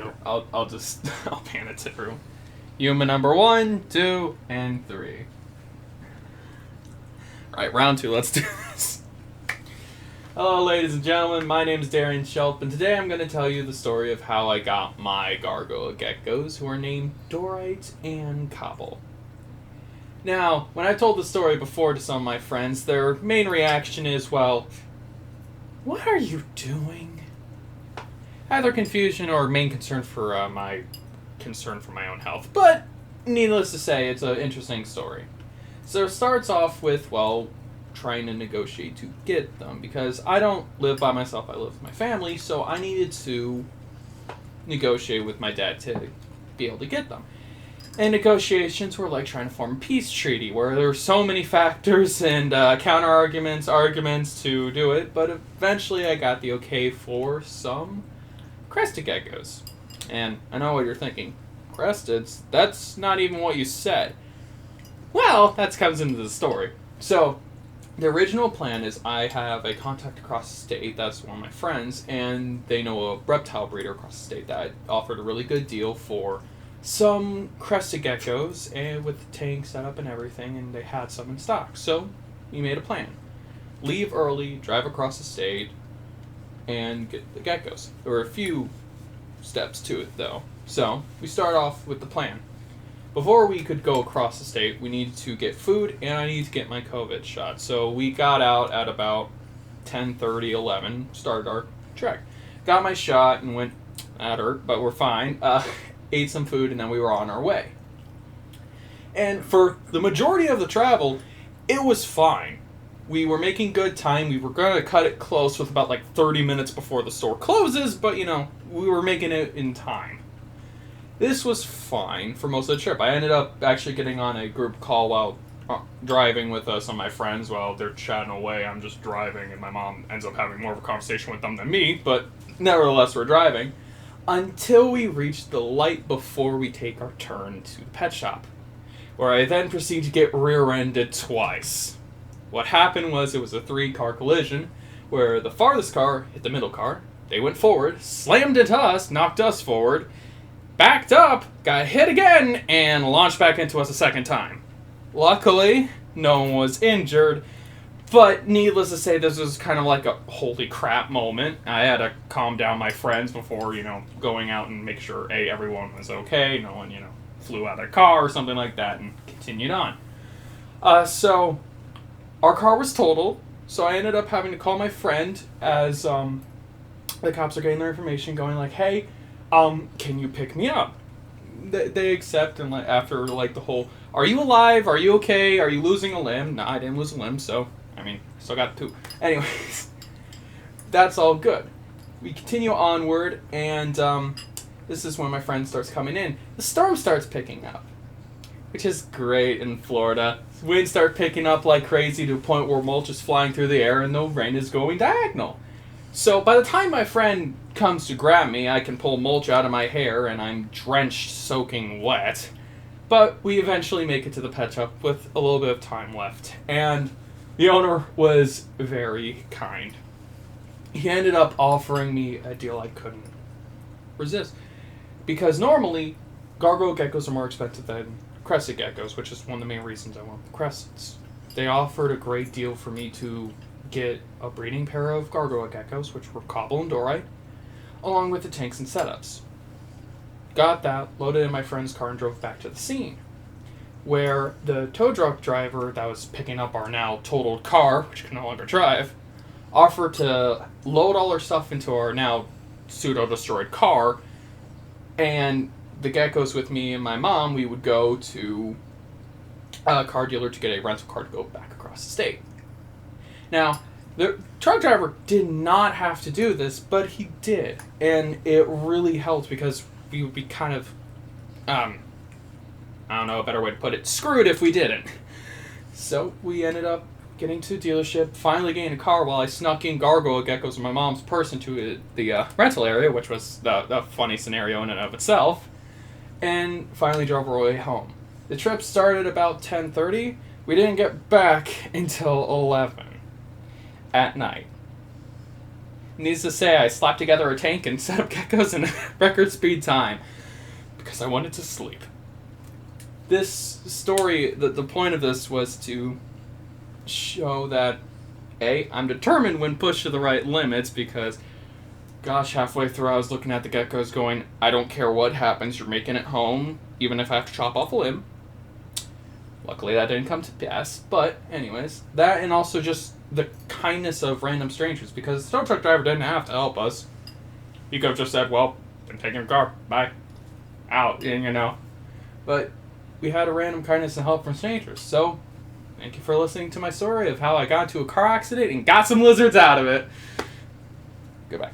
Here, I'll just I'll pan it through. Human number 1, 2, and 3. Alright, round 2, let's do this. Hello, ladies and gentlemen, my name is Darian Shelp, and today I'm going to tell you the story of how I got my gargoyle geckos, who are named Dorite and Cobble. Now, when I told the story before to some of my friends, their main reaction is, well, what are you doing? Either confusion or main concern for my own health. But, needless to say, it's an interesting story. So it starts off with, well, trying to negotiate to get them, because I don't live by myself, I live with my family, so I needed to negotiate with my dad to be able to get them. And negotiations were like trying to form a peace treaty, where there were so many factors and counter-arguments, arguments to do it, but eventually I got the okay for some crested geckos. And I know what you're thinking. Cresteds? That's not even what you said. Well, that comes into the story. So, the original plan is I have a contact across the state, that's one of my friends, and they know a reptile breeder across the state that offered a really good deal for some crested geckos, and with the tank set up and everything, and they had some in stock. So, we made a plan. Leave early, drive across the state, and get the geckos. There were a few steps to it, though. So, we start off with the plan. Before we could go across the state, we needed to get food, and I needed to get my COVID shot. So, we got out at about 10:30, 11, started our trek. Got my shot and went, that hurt, but we're fine. Ate some food, and then we were on our way. And for the majority of the travel, it was fine. We were making good time. We were going to cut it close with about 30 minutes before the store closes, but, we were making it in time. This was fine for most of the trip. I ended up actually getting on a group call while driving with some of my friends while they're chatting away. I'm just driving, and my mom ends up having more of a conversation with them than me, but nevertheless, we're driving. Until we reach the light before we take our turn to the pet shop, where I then proceed to get rear-ended twice. What happened was it was a 3-car collision, where the farthest car hit the middle car, they went forward, slammed into us, knocked us forward, backed up, got hit again, and launched back into us a second time. Luckily, no one was injured, but needless to say, this was kind of like a holy crap moment. I had to calm down my friends before, going out and make sure, A, everyone was okay, no one, flew out of their car or something like that, and continued on. So, our car was totaled, so I ended up having to call my friend as the cops are getting their information, going like, hey, can you pick me up? They accept, and after the whole, are you alive? Are you okay? Are you losing a limb? No, I didn't lose a limb, so, still got 2. Anyways, that's all good. We continue onward, and this is when my friend starts coming in. The storm starts picking up, which is great in Florida. Winds start picking up like crazy to a point where mulch is flying through the air and the rain is going diagonal. So by the time my friend comes to grab me, I can pull mulch out of my hair and I'm drenched, soaking wet. But we eventually make it to the pet shop with a little bit of time left. And the owner was very kind. He ended up offering me a deal I couldn't resist. Because normally, gargoyle geckos are more expensive than crested geckos, which is one of the main reasons I went with cresteds. They offered a great deal for me to get a breeding pair of gargoyle geckos, which were Cobble and Dorite, along with the tanks and setups. Got that, loaded in my friend's car, and drove back to the scene, where the tow truck driver that was picking up our now totaled car, which can no longer drive, offered to load all our stuff into our now pseudo-destroyed car, and the geckos with me and my mom, we would go to a car dealer to get a rental car to go back across the state. Now, the truck driver did not have to do this, but he did, and it really helped because we would be kind of, I don't know a better way to put it, screwed if we didn't. So we ended up getting to the dealership, finally getting a car while I snuck in gargoyle geckos in my mom's purse into the rental area, which was the funny scenario in and of itself, and finally drove our way home. The trip started about 10:30. We didn't get back until 11 at night. Needs to say, I slapped together a tank and set up geckos in record speed time because I wanted to sleep. This story, the point of this was to show that, A, I'm determined when pushed to the right limits because, gosh, halfway through I was looking at the geckos going, I don't care what happens, you're making it home, even if I have to chop off a limb. Luckily that didn't come to pass, but anyways, that and also just the kindness of random strangers, because the tow truck driver didn't have to help us. He could have just said, well, I'm taking your car, bye, out, and But we had a random kindness and help from strangers, so thank you for listening to my story of how I got into a car accident and got some lizards out of it. Goodbye.